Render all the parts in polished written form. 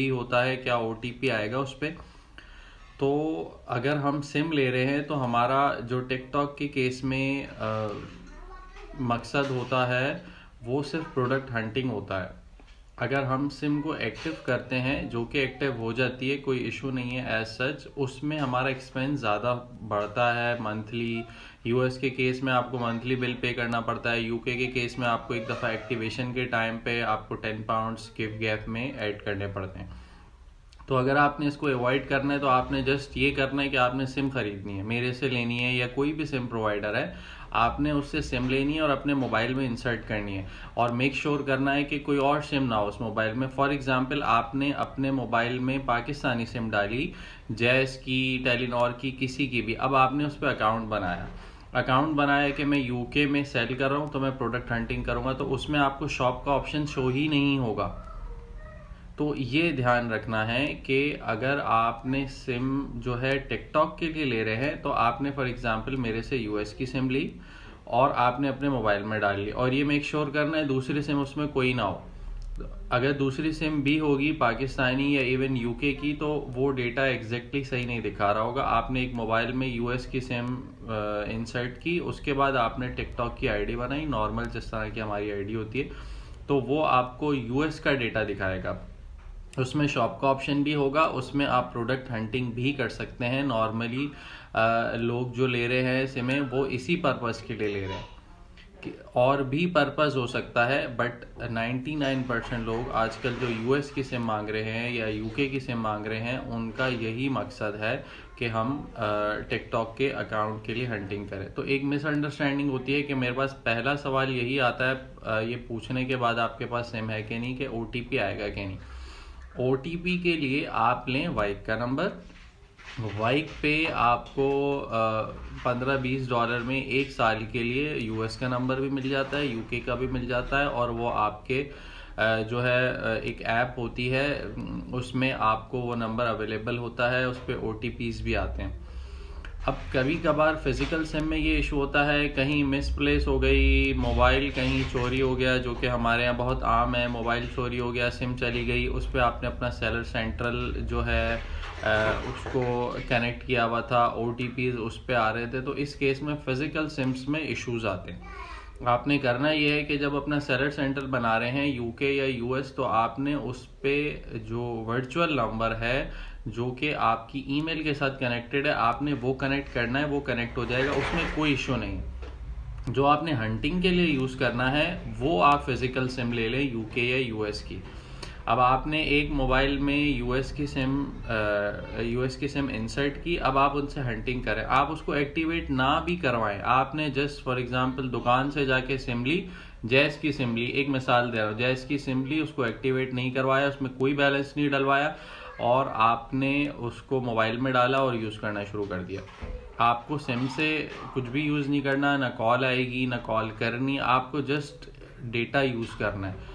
ही होता है, क्या ओटीपी आएगा उस पर। तो अगर हम सिम ले रहे हैं तो हमारा जो टिकटॉक के केस में मकसद होता है वो सिर्फ प्रोडक्ट हंटिंग होता है। अगर हम सिम को एक्टिव करते हैं, जो कि एक्टिव हो जाती है, कोई इशू नहीं है एज सच, उसमें हमारा एक्सपेंस ज़्यादा बढ़ता है मंथली। यूएस के केस में आपको मंथली बिल पे करना पड़ता है, यूके के केस में आपको एक दफ़ा एक्टिवेशन के टाइम पे आपको 10 पाउंड्स गिव गैप में ऐड करने पड़ते हैं। तो अगर आपने इसको अवॉइड करना है तो आपने जस्ट ये करना है कि आपने सिम खरीदनी है, मेरे से लेनी है या कोई भी सिम प्रोवाइडर है, आपने उससे सिम लेनी है और अपने मोबाइल में इंसर्ट करनी है। और मेक श्योर करना है कि कोई और सिम ना हो उस मोबाइल में। फॉर एग्जांपल आपने अपने मोबाइल में पाकिस्तानी सिम डाली, जैस की, टेलीनॉर की, किसी की भी, अब आपने उस पर अकाउंट बनाया कि मैं यूके में सेल कर रहा हूँ तो मैं प्रोडक्ट हंटिंग करूँगा, तो उसमें आपको शॉप का ऑप्शन शो ही नहीं होगा। तो ये ध्यान रखना है कि अगर आपने सिम जो है टिकटॉक के लिए ले रहे हैं तो आपने फॉर एग्जांपल मेरे से यूएस की सिम ली और आपने अपने मोबाइल में डाल ली, और ये मेक श्योर करना है दूसरी सिम उसमें कोई ना हो। अगर दूसरी सिम भी होगी पाकिस्तानी या इवन यूके की तो वो डेटा एग्जैक्टली सही नहीं दिखा रहा होगा। आपने एक मोबाइल में यूएस की सिम इंसर्ट की, उसके बाद आपने टिकटॉक की आईडी बनाई नॉर्मल जिस तरह की हमारी आईडी होती है, तो वो आपको यूएस का डेटा दिखाएगा। उसमें शॉप का ऑप्शन भी होगा, उसमें आप प्रोडक्ट हंटिंग भी कर सकते हैं। नॉर्मली लोग जो ले रहे हैं सिमें वो इसी पर्पस के लिए ले रहे हैं, और भी पर्पस हो सकता है, बट 99% लोग आजकल जो यूएस की सिम मांग रहे हैं या यूके की सिम मांग रहे हैं उनका यही मकसद है कि हम टिकटॉक के अकाउंट के लिए हंटिंग करें। तो एक मिसअंडरस्टैंडिंग होती है कि मेरे पास पहला सवाल यही आता है ये पूछने के बाद आपके पास सिम है कि नहीं, कि ओटीपी आएगा कि नहीं। ओटीपी के लिए आप लें वाइक का नंबर। वाइक पे आपको $15-20 में 1 साल के लिए यूएस का नंबर भी मिल जाता है, यूके का भी मिल जाता है, और वो आपके जो है एक ऐप होती है उसमें आपको वो नंबर अवेलेबल होता है, उस पर ओटीपीज भी आते हैं। अब कभी कभार फिजिकल सिम में ये इशू होता है, कहीं मिसप्लेस हो गई, मोबाइल कहीं चोरी हो गया, जो कि हमारे यहाँ बहुत आम है, मोबाइल चोरी हो गया, सिम चली गई, उस पर आपने अपना सेलर सेंट्रल जो है उसको कनेक्ट किया हुआ था, ओटीपीज उस पर आ रहे थे, तो इस केस में फिजिकल सिम्स में इश्यूज आते हैं। आपने करना ये है कि जब अपना सेलर सेंटर बना रहे हैं यूके या यूएस, तो आपने उस पे जो वर्चुअल नंबर है जो कि आपकी ईमेल के साथ कनेक्टेड है, आपने वो कनेक्ट करना है, वो कनेक्ट हो जाएगा, उसमें कोई इश्यू नहीं। जो आपने हंटिंग के लिए यूज़ करना है वो आप फिजिकल सिम ले लें यूके या यूएस की। अब आपने एक मोबाइल में यूएस की सिम इंसर्ट की, अब आप उनसे हंटिंग करें, आप उसको एक्टिवेट ना भी करवाएं, आपने जस्ट फॉर एग्जांपल दुकान से जाके सिम ली, जैस की सिम ली, एक मिसाल दे रहा हूँ, जैस की सिम ली, उसको एक्टिवेट नहीं करवाया, उसमें कोई बैलेंस नहीं डलवाया, और आपने उसको मोबाइल में डाला और यूज़ करना शुरू कर दिया। आपको सिम से कुछ भी यूज़ नहीं करना, ना कॉल आएगी ना कॉल करनी, आपको जस्ट डेटा यूज़ करना है।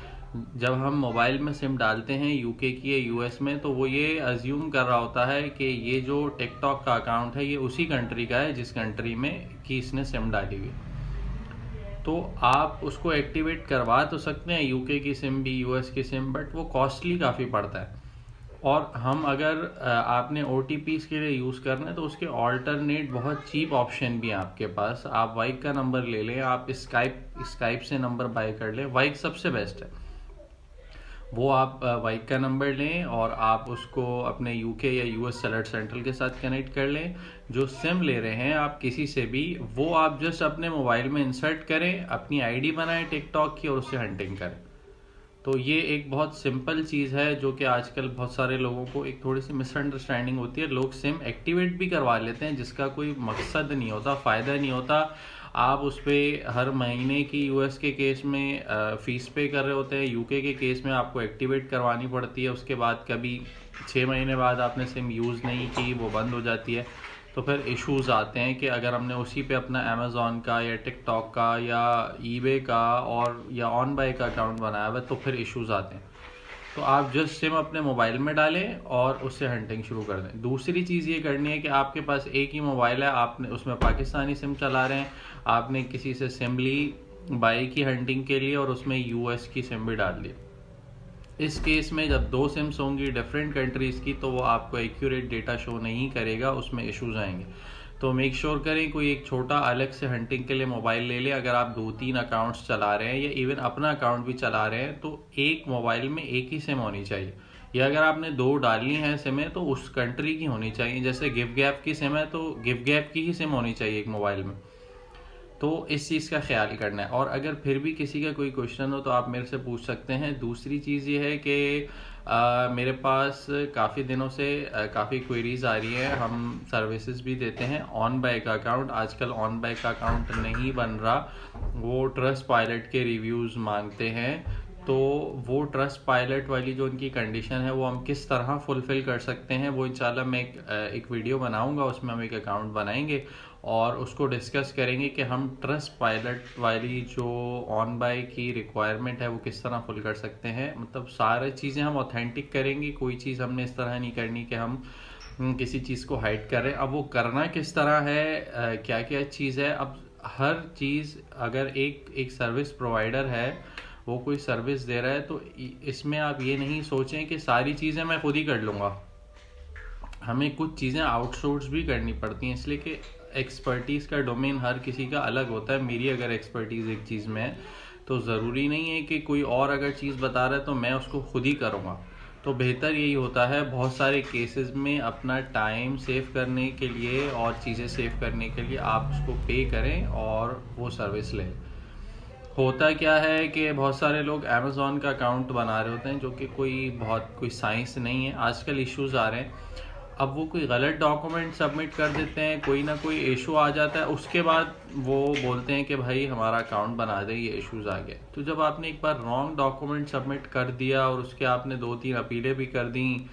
जब हम मोबाइल में सिम डालते हैं यूके की या यूएस में, तो वो ये अज्यूम कर रहा होता है कि ये जो टिकटॉक का अकाउंट है ये उसी कंट्री का है जिस कंट्री में कि इसने सिम डाली हुई। तो आप उसको एक्टिवेट करवा तो सकते हैं यूके की सिम भी, यूएस की सिम, बट वो कॉस्टली काफ़ी पड़ता है। और हम अगर आपने ओ के लिए यूज़ करना है तो उसके ऑल्टरनेट बहुत चीप ऑप्शन भी हैं आपके पास। आप वाइक का नंबर ले लें, आप स्काइप से नंबर बाय कर लें, वाइक सबसे बेस्ट है। वो आप वाइक का नंबर लें और आप उसको अपने यूके या यूएस सेलर सेंट्रल के साथ कनेक्ट कर लें। जो सिम ले रहे हैं आप किसी से भी, वो आप जस्ट अपने मोबाइल में इंसर्ट करें, अपनी आईडी बनाएं टिकटॉक की और उससे हंटिंग करें। तो ये एक बहुत सिंपल चीज़ है जो कि आजकल बहुत सारे लोगों को एक थोड़ी सी मिसअंडरस्टैंडिंग होती है। लोग सिम एक्टिवेट भी करवा लेते हैं जिसका कोई मकसद नहीं होता, फ़ायदा नहीं होता। आप उस पर हर महीने की यूएस के केस में फ़ीस पे कर रहे होते हैं, यूके के केस में आपको एक्टिवेट करवानी पड़ती है, उसके बाद कभी 6 महीने बाद आपने सिम यूज़ नहीं की, वो बंद हो जाती है। तो फिर इश्यूज आते हैं कि अगर हमने उसी पे अपना अमेज़ॉन का या टिकटॉक का या ईबे का और या ऑन बाय का अकाउंट बनाया हुआ है, तो फिर इश्यूज आते हैं। तो आप जस्ट सिम अपने मोबाइल में डालें और उससे हंटिंग शुरू कर दें। दूसरी चीज़ ये करनी है कि आपके पास एक ही मोबाइल है, आपने उसमें पाकिस्तानी सिम चला रहे हैं, आपने किसी से सिम ली बाई की हंटिंग के लिए और उसमें यूएस की सिम भी डाल दी। इस केस में जब दो सिम्स होंगी डिफरेंट कंट्रीज़ की तो वो आपको एक्यूरेट डेटा शो नहीं करेगा, उसमें इश्यूज आएंगे। तो मेक श्योर करें कोई एक छोटा अलग से हंटिंग के लिए मोबाइल ले लें। अगर आप 2-3 अकाउंट्स चला रहे हैं या इवन अपना अकाउंट भी चला रहे हैं तो एक मोबाइल में एक ही सिम होनी चाहिए, या अगर आपने दो डालनी है सिमें तो उस कंट्री की होनी चाहिए। जैसे गिव गैप की सिम है तो गिव गैप की ही सिम होनी चाहिए एक मोबाइल में। तो इस चीज़ का ख्याल करना है। और अगर फिर भी किसी का कोई क्वेश्चन हो तो आप मेरे से पूछ सकते हैं। दूसरी चीज़ ये है कि मेरे पास काफ़ी दिनों से काफ़ी क्वेरीज आ रही हैं। हम सर्विसेज भी देते हैं ऑन बाय का अकाउंट। आजकल ऑन बाय का अकाउंट नहीं बन रहा, वो ट्रस्ट पायलट के रिव्यूज़ मांगते हैं। तो वो ट्रस्ट पायलट वाली जो उनकी कंडीशन है वो हम किस तरह फुलफ़िल कर सकते हैं, वो इंशाल्लाह मैं एक वीडियो बनाऊंगा, उसमें हम एक अकाउंट बनाएंगे और उसको डिस्कस करेंगे कि हम ट्रस्ट पायलट वाली जो ऑन बाय की रिक्वायरमेंट है वो किस तरह फुल कर सकते हैं। मतलब सारी चीज़ें हम ऑथेंटिक करेंगे, कोई चीज़ हमने इस तरह नहीं करनी कि हम किसी चीज़ को हाइड कर रहे हैं। अब वो करना किस तरह है, क्या क्या चीज़ है। अब हर चीज़ अगर एक सर्विस प्रोवाइडर है वो कोई सर्विस दे रहा है तो इसमें आप ये नहीं सोचें कि सारी चीज़ें मैं खुद ही कर लूँगा। हमें कुछ चीज़ें आउटसोर्स भी करनी पड़ती हैं, इसलिए कि एक्सपर्टीज़ का डोमेन हर किसी का अलग होता है। मेरी अगर एक्सपर्टीज़ एक चीज़ में है तो ज़रूरी नहीं है कि कोई और अगर चीज़ बता रहा है तो मैं उसको खुद ही करूँगा। तो बेहतर यही होता है बहुत सारे केसेस में अपना टाइम सेव करने के लिए और चीज़ें सेव करने के लिए आप उसको पे करें और वो सर्विस लें। होता क्या है कि बहुत सारे लोग अमेज़ॉन का अकाउंट बना रहे होते हैं जो कि कोई साइंस नहीं है। आजकल इश्यूज आ रहे हैं, अब वो कोई गलत डॉक्यूमेंट सबमिट कर देते हैं, कोई ना कोई इशू आ जाता है, उसके बाद वो बोलते हैं कि भाई हमारा अकाउंट बना दे, ये इश्यूज आ गए। तो जब आपने एक बार रॉन्ग डॉक्यूमेंट सबमिट कर दिया और उसके आपने 2-3 अपीलें भी कर दी,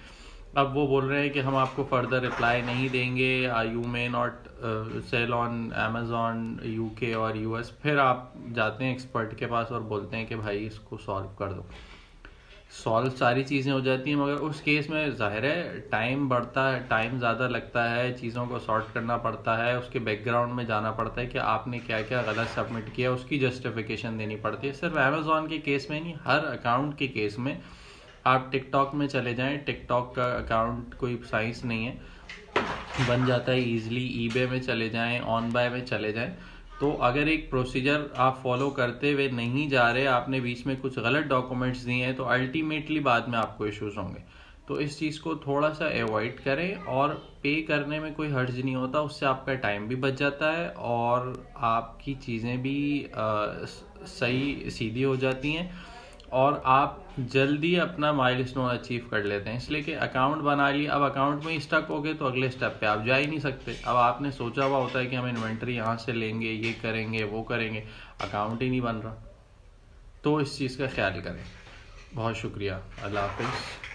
अब वो बोल रहे हैं कि हम आपको फर्दर रिप्लाई नहीं देंगे, you may not sell on Amazon UK और यूएस। फिर आप जाते हैं एक्सपर्ट के पास और बोलते हैं कि भाई इसको सॉल्व कर दो। सॉल्व सारी चीज़ें हो जाती हैं मगर उस केस में ज़ाहिर है टाइम बढ़ता है, टाइम ज़्यादा लगता है, चीज़ों को सॉर्ट करना पड़ता है, उसके बैकग्राउंड में जाना पड़ता है कि आपने क्या क्या गलत सबमिट किया, उसकी जस्टिफिकेशन देनी पड़ती है। सिर्फ अमेज़ॉन के केस में नहीं, हर अकाउंट के केस में। आप टिकटॉक में चले जाएं, टिकटॉक का अकाउंट कोई साइंस नहीं है, बन जाता है ईजिली। ईबे में चले जाएं, ऑन बाय में चले जाएं। तो अगर एक प्रोसीजर आप फॉलो करते हुए नहीं जा रहे, आपने बीच में कुछ गलत डॉक्यूमेंट्स दिए हैं तो अल्टीमेटली बाद में आपको इश्यूज होंगे। तो इस चीज़ को थोड़ा सा अवॉइड करें और पे करने में कोई हर्ज नहीं होता, उससे आपका टाइम भी बच जाता है और आपकी चीज़ें भी सही सीधी हो जाती हैं और आप जल्दी अपना माइलस्टोन अचीव कर लेते हैं। इसलिए कि अकाउंट बना लिया, अब अकाउंट में ही स्टक हो गए तो अगले स्टेप पे आप जा ही नहीं सकते। अब आपने सोचा हुआ होता है कि हम इन्वेंट्री यहाँ से लेंगे, ये करेंगे, वो करेंगे, अकाउंट ही नहीं बन रहा। तो इस चीज़ का ख्याल करें। बहुत शुक्रिया। अल्लाह हाफिज़।